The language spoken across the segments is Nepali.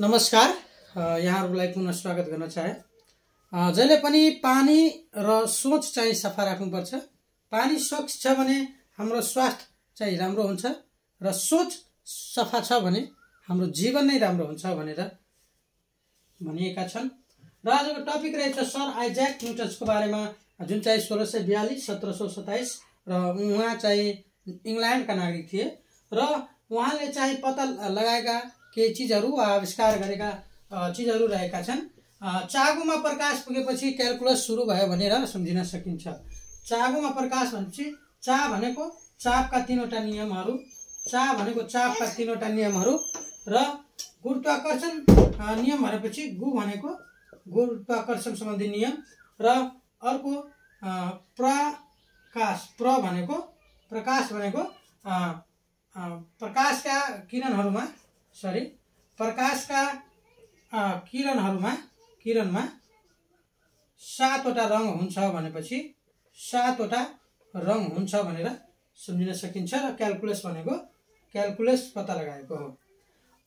नमस्कार। यहाँहरुलाई पुनः स्वागत गर्न चाहे। जहिले पनि पानी र सोच चाहिँ सफा राख्नुपर्छ। पानी स्वच्छ छ भने हाम्रो स्वास्थ्य चाहिँ राम्रो हुन्छ र सोच सफा छ भने हाम्रो जीवन नै राम्रो हुन्छ भनेर भनिएका छन्। र आजको टपिक रहेछ सर आइज्याक न्युटनको बारेमा, जुन चाहिँ 1642 1727 र उहाँ चाहिँ इंग्ल्यान्डका नागरिक थिए र उहाँले चाहिँ पत्ता लगाएका केही चीजहरू आविष्कार गरेका चीजहरू रहेका छन्। चागोमा प्रकाश पुगेपछि क्याल्कुलस सुरु भयो भनेर सम्झिन सकिन्छ। चागोमा प्रकाश भनेपछि चा भनेको चापका तीनवटा नियमहरू, र गुरुत्वाकर्षण नियम भनेपछि गु भनेको गुरुत्वाकर्षण सम्बन्धी नियम, र अर्को प्रकाश भनेको प्रकाशका किरणमा 7वटा रङ हुन्छ भनेपछि 7वटा रङ हुन्छ भनेर सम्झिन सकिन्छ र क्याल्कुलस भनेको क्याल्कुलस पत्ता लगाएको हो।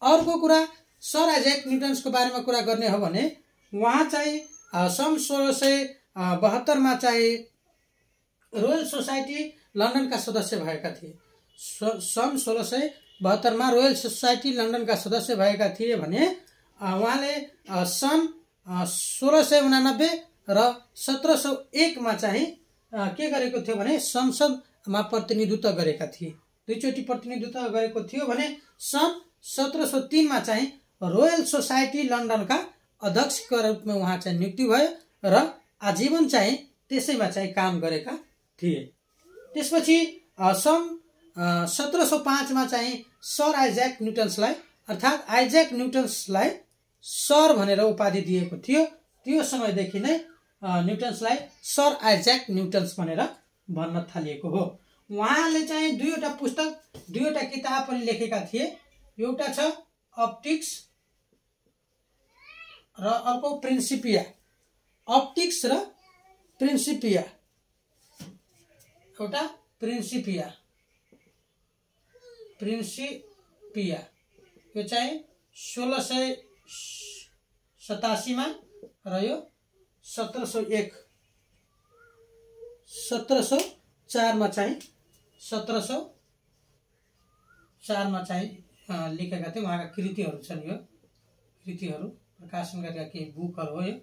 अर्को कुरा सर आइज्याक न्युटनको बारेमा कुरा गर्ने हो भने उहाँ चाहिँ सन् 1672 मा चाहिँ रोयल सोसाइटी लन्डनका सदस्य भएका थिए। सन् 1672 मा रोयल सोसाइटी लन्डनका सदस्य भएका थिए भने उहाँले सन् 1689 र 1701 मा चाहिँ के गरेको थियो भने संसदमा प्रतिनिधित्व गरेका थिए। दुईचोटि प्रतिनिधित्व गरेको थियो भने सन् 1703 मा चाहिँ रोयल सोसाइटी लन्डनका अध्यक्षका रूपमा उहाँ चाहिँ नियुक्ति भयो र आजीवन चाहिँ त्यसैमा चाहिँ काम गरेका थिए। त्यसपछि सन् 1705 मा चाहिँ सर आइज्याक न्युटन्सलाई अर्थात् आइज्याक न्युटन्सलाई सर भनेर उपाधि दिएको थियो। त्यो समयदेखि नै न्युटन्सलाई सर आइज्याक न्युटन्स भनेर भन्न थालिएको हो। उहाँले चाहिँ दुईवटा किताब पनि लेखेका थिए। एउटा छ अप्टिक्स र अर्को प्रिन्सिपिया। अप्टिक्स र प्रिन्सिपिया। एउटा प्रिन्सिपिया यो चाहिँ 1687 मा र यो 1704 मा चाहिँ लेखेका थिए। उहाँका कृतिहरू छन्। यो कृतिहरू प्रकाशन गरेका केही बुकहरू हो। यो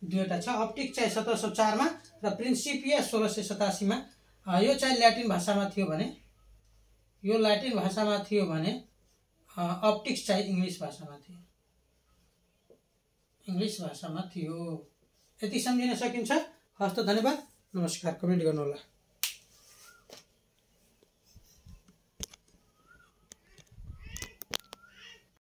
दुईवटा छ। अप्टिक्स चाहिँ 1704 मा र प्रिन्सिपिया 1687 मा। यो चाहिँ ल्याटिन भाषामा थियो भने अप्टिक्स चाहिँ इङ्ग्लिस भाषामा थियो। यति सम्झिन सकिन्छ। हस्त, धन्यवाद, नमस्कार। कमेन्ट गर्नुहोला।